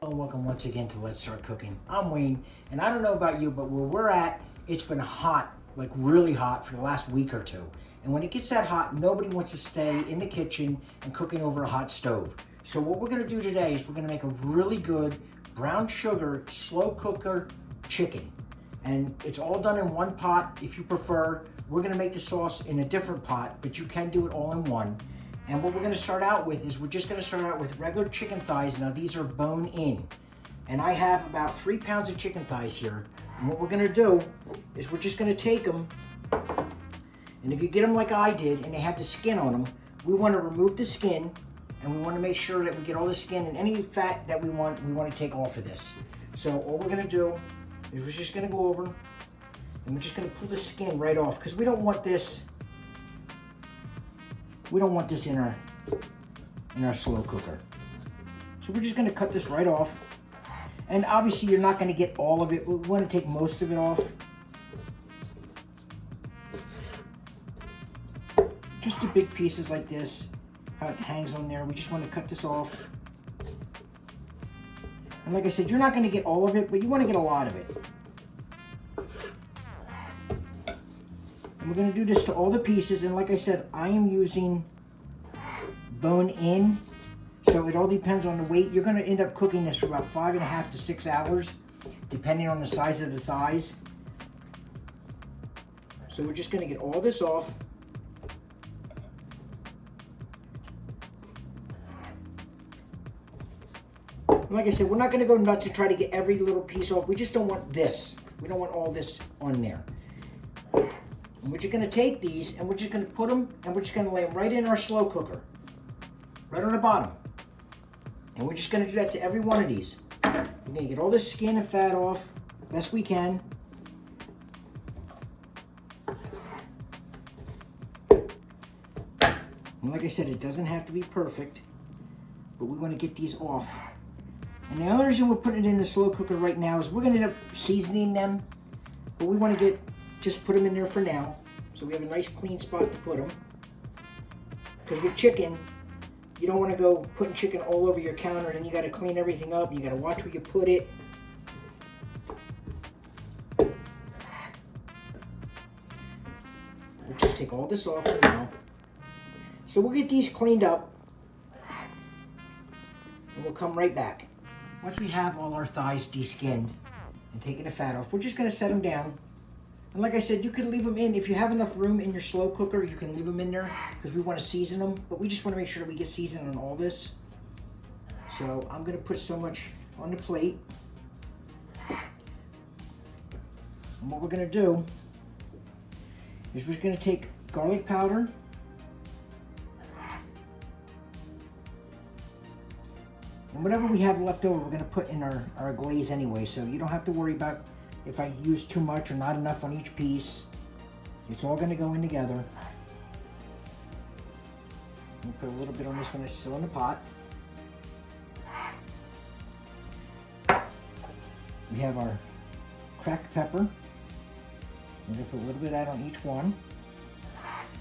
And welcome once again to Let's Start Cooking. I'm Wayne, and I don't know about you, but where we're at, it's been hot, like really hot for the last week or two. And when it gets that hot, nobody wants to stay in the kitchen and cooking over a hot stove. So what we're gonna do today is we're gonna make a really good brown sugar slow cooker chicken. And it's all done in one pot if you prefer. We're gonna make the sauce in a different pot, but you can do it all in one. And what we're gonna start out with is we're just gonna start out with regular chicken thighs. Now these are bone in. And I have about 3 pounds of chicken thighs here. And what we're gonna do is we're just gonna take them, and if you get them like I did and they have the skin on them, we wanna remove the skin, and we wanna make sure that we get all the skin and any fat that we want to take off of this. So all we're gonna do is we're just gonna go over and we're just gonna pull the skin right off, because we don't want this in our slow cooker. So we're just gonna cut this right off. And obviously you're not gonna get all of it. We wanna take most of it off. Just the big pieces like this, how it hangs on there. We just wanna cut this off. And like I said, you're not gonna get all of it, but you wanna get a lot of it. And we're gonna do this to all the pieces, and like I said, I am using bone in, so it all depends on the weight. You're gonna end up cooking this for about 5.5 to 6 hours, depending on the size of the thighs. So we're just gonna get all this off. And like I said, we're not gonna go nuts to try to get every little piece off. We just don't want this. We don't want all this on there. And we're just gonna take these and we're just gonna put them, and we're just gonna lay them right in our slow cooker, right on the bottom. And we're just gonna do that to every one of these. We're gonna get all the skin and fat off best we can. And like I said, it doesn't have to be perfect, but we wanna get these off. And the only reason we're putting it in the slow cooker right now is we're gonna end up seasoning them, but we wanna just put them in there for now, so we have a nice clean spot to put them. Because with chicken, you don't want to go putting chicken all over your counter, and then you got to clean everything up, and you got to watch where you put it. We'll just take all this off for now. So we'll get these cleaned up, and we'll come right back. Once we have all our thighs de-skinned and taking the fat off, we're just going to set them down. And like I said, you can leave them in. If you have enough room in your slow cooker, you can leave them in there, because we want to season them. But we just want to make sure that we get seasoned on all this. So I'm going to put so much on the plate. And what we're going to do is we're going to take garlic powder. And whatever we have left over, we're going to put in our glaze anyway. So you don't have to worry about if I use too much or not enough on each piece. It's all gonna go in together. We'll put a little bit on this one that's still in the pot. We have our cracked pepper. We're gonna put a little bit of that on each one.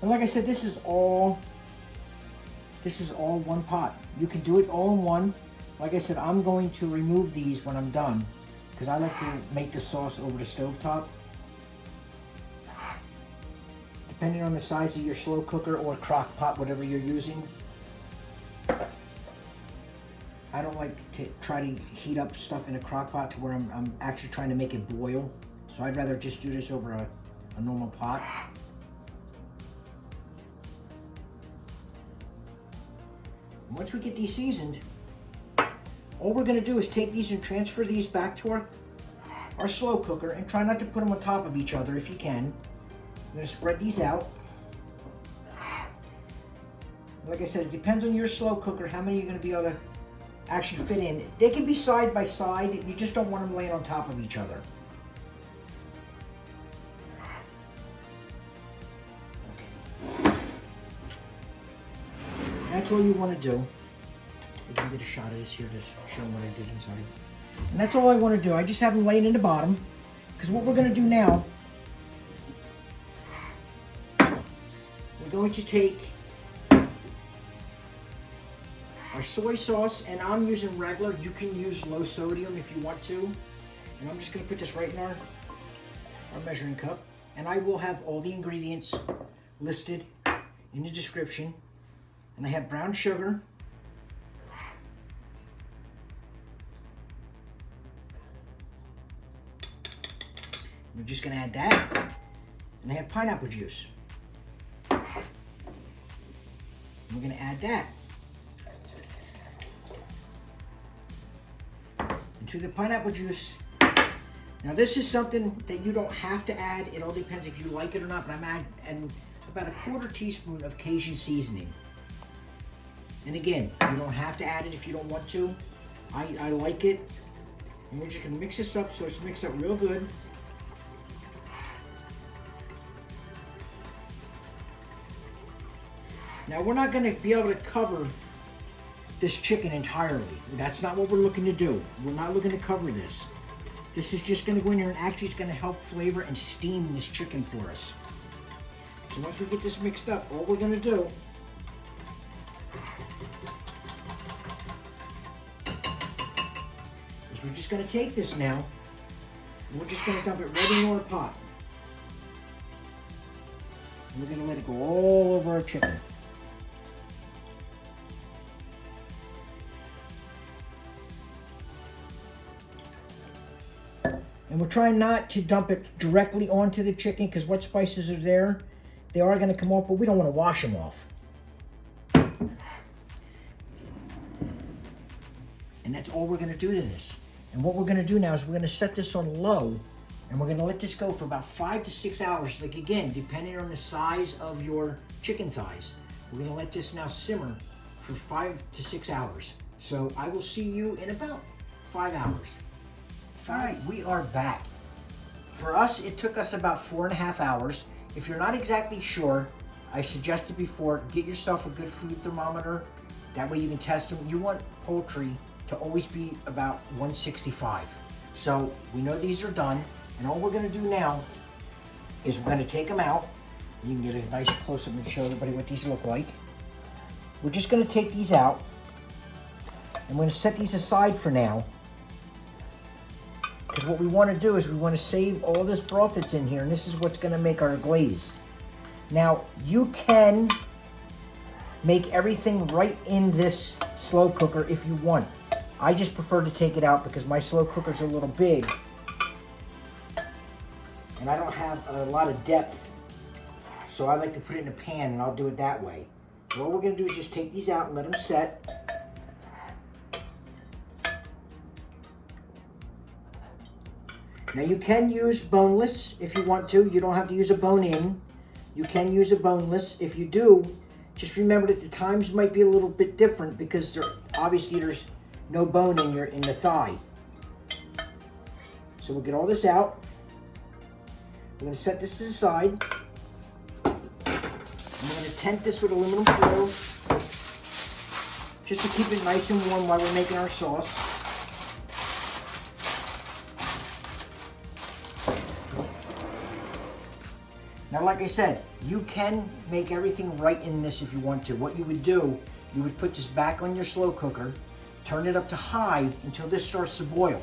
And like I said, this is all one pot. You can do it all in one. Like I said, I'm going to remove these when I'm done, because I like to make the sauce over the stovetop. Depending on the size of your slow cooker or crock pot, whatever you're using. I don't like to try to heat up stuff in a crock pot to where I'm actually trying to make it boil. So I'd rather just do this over a normal pot. And once we get these seasoned, all we're going to do is take these and transfer these back to our slow cooker, and try not to put them on top of each other if you can. I'm going to spread these out. Like I said, it depends on your slow cooker how many you're going to be able to actually fit in. They can be side by side. You just don't want them laying on top of each other. Okay. That's all you want to do. We can get a shot of this here to show them what I did inside. And that's all I want to do. I just have them laying in the bottom, because what we're going to do now, we're going to take our soy sauce, and I'm using regular. You can use low sodium if you want to. And I'm just gonna put this right in our measuring cup. And I will have all the ingredients listed in the description. And I have brown sugar. We're just gonna add that. And I have pineapple juice. And we're gonna add that. Into the pineapple juice. Now this is something that you don't have to add. It all depends if you like it or not, but I'm adding about a 1/4 teaspoon of Cajun seasoning. And again, you don't have to add it if you don't want to. I like it. And we're just gonna mix this up so it's mixed up real good. Now we're not gonna be able to cover this chicken entirely. That's not what we're looking to do. We're not looking to cover this. This is just gonna go in here and actually it's gonna help flavor and steam this chicken for us. So once we get this mixed up, all we're gonna do is we're just gonna take this now and we're just gonna dump it right into our pot. And we're gonna let it go all over our chicken. And we're trying not to dump it directly onto the chicken because what spices are there, they are going to come off, but we don't want to wash them off. And that's all we're going to do to this. And what we're going to do now is we're going to set this on low and we're going to let this go for about 5 to 6 hours. Like again, depending on the size of your chicken thighs. We're going to let this now simmer for 5 to 6 hours. So I will see you in about 5 hours. All right, we are back. For us, it took us about 4.5 hours. If you're not exactly sure, I suggested before, get yourself a good food thermometer. That way you can test them. You want poultry to always be about 165. So we know these are done. And all we're gonna do now is we're gonna take them out. You can get a nice close-up and show everybody what these look like. We're just gonna take these out. I'm gonna set these aside for now. Because what we want to do is we want to save all this broth that's in here, and this is what's going to make our glaze. Now, you can make everything right in this slow cooker if you want. I just prefer to take it out because my slow cookers are a little big. And I don't have a lot of depth. So I like to put it in a pan, and I'll do it that way. So all we're going to do is just take these out and let them set. Now you can use boneless if you want to. You don't have to use a bone in. You can use a boneless. If you do, just remember that the times might be a little bit different because obviously there's no bone in the thigh. So we'll get all this out. We're going to set this aside. And we're going to tent this with aluminum foil just to keep it nice and warm while we're making our sauce. Now, like I said, you can make everything right in this if you want to. What you would do, you would put this back on your slow cooker, turn it up to high until this starts to boil.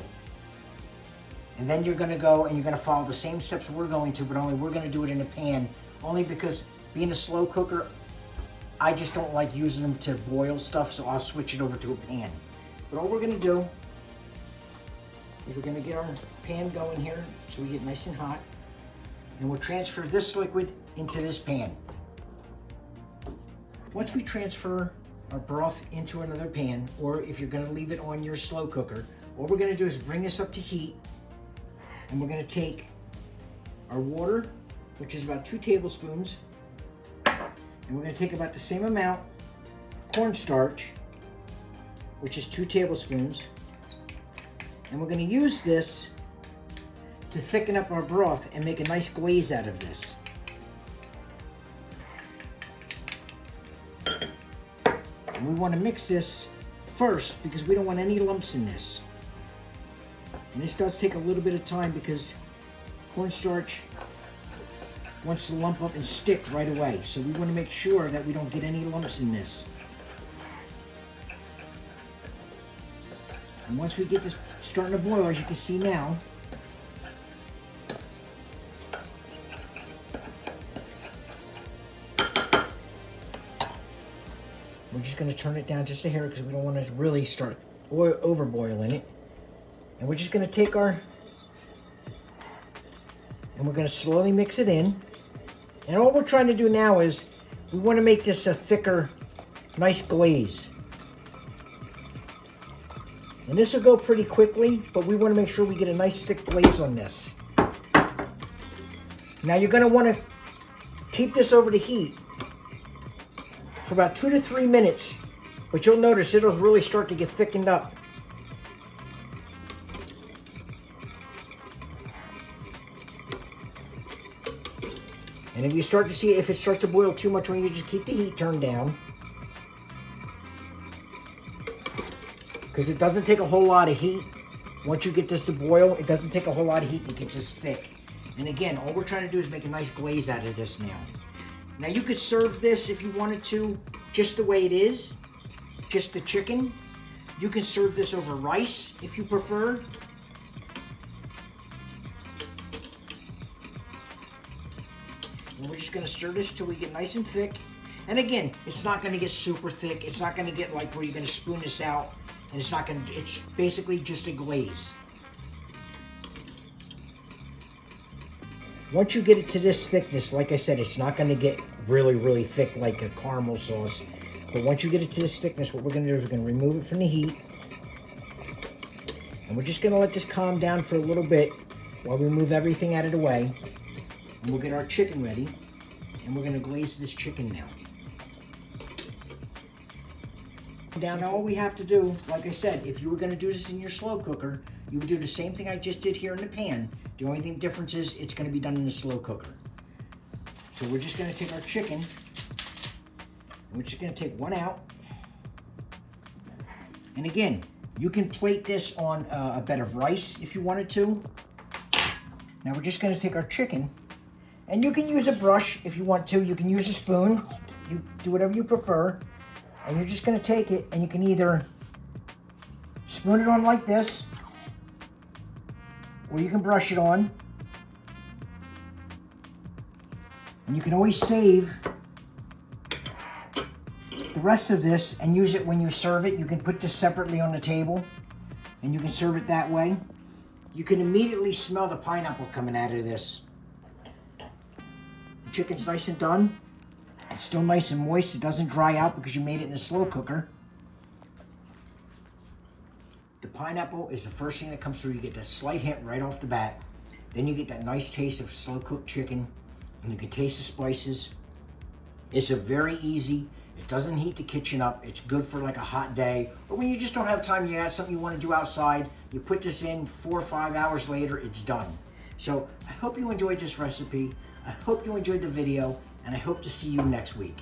And then you're gonna go and you're gonna follow the same steps we're going to, but only we're gonna do it in a pan, only because being a slow cooker, I just don't like using them to boil stuff, so I'll switch it over to a pan. But all we're gonna do is we're gonna get our pan going here so we get nice and hot. And we'll transfer this liquid into this pan. Once we transfer our broth into another pan, or if you're gonna leave it on your slow cooker, all we're gonna do is bring this up to heat, and we're gonna take our water, which is about 2 tablespoons, and we're gonna take about the same amount of cornstarch, which is 2 tablespoons, and we're gonna use this to thicken up our broth and make a nice glaze out of this. And we want to mix this first because we don't want any lumps in this. And this does take a little bit of time because cornstarch wants to lump up and stick right away. So we want to make sure that we don't get any lumps in this. And once we get this starting to boil, as you can see now, we're just going to turn it down just a hair because we don't want to really start over boiling it. And we're just going to take our, and we're going to slowly mix it in. And all we're trying to do now is we want to make this a thicker, nice glaze. And this will go pretty quickly, but we want to make sure we get a nice thick glaze on this. Now you're going to want to keep this over the heat for about 2 to 3 minutes, but you'll notice it'll really start to get thickened up. And if you start to see if it starts to boil too much, when you just keep the heat turned down, because it doesn't take a whole lot of heat. Once you get this to boil, it doesn't take a whole lot of heat to get this thick. And again, all we're trying to do is make a nice glaze out of this now. Now you could serve this if you wanted to, just the way it is, just the chicken. You can serve this over rice if you prefer. And we're just gonna stir this till we get nice and thick. And again, it's not gonna get super thick. It's not gonna get like where you're gonna spoon this out, and it's basically just a glaze. Once you get it to this thickness, like I said, it's not gonna get really, really thick like a caramel sauce. But once you get it to this thickness, what we're gonna do is we're gonna remove it from the heat. And we're just gonna let this calm down for a little bit while we move everything out of the way. And we'll get our chicken ready, and we're gonna glaze this chicken now. Now all we have to do, like I said, if you were gonna do this in your slow cooker, you would do the same thing I just did here in the pan. The only thing difference is it's gonna be done in the slow cooker. So we're just gonna take our chicken, and we're just gonna take one out. And again, you can plate this on a bed of rice if you wanted to. Now we're just gonna take our chicken, and you can use a brush if you want to. You can use a spoon. You do whatever you prefer. And you're just gonna take it, and you can either spoon it on like this, or you can brush it on. And you can always save the rest of this and use it when you serve it. You can put this separately on the table, and you can serve it that way. You can immediately smell the pineapple coming out of this. The chicken's nice and done. It's still nice and moist. It doesn't dry out because you made it in a slow cooker. The pineapple is the first thing that comes through. You get that slight hint right off the bat. Then you get that nice taste of slow cooked chicken, and you can taste the spices. It's a very easy. It doesn't heat the kitchen up. It's good for like a hot day, or when you just don't have time, you have something you want to do outside. You put this in 4 or 5 hours later, it's done. So I hope you enjoyed this recipe. I hope you enjoyed the video, and I hope to see you next week.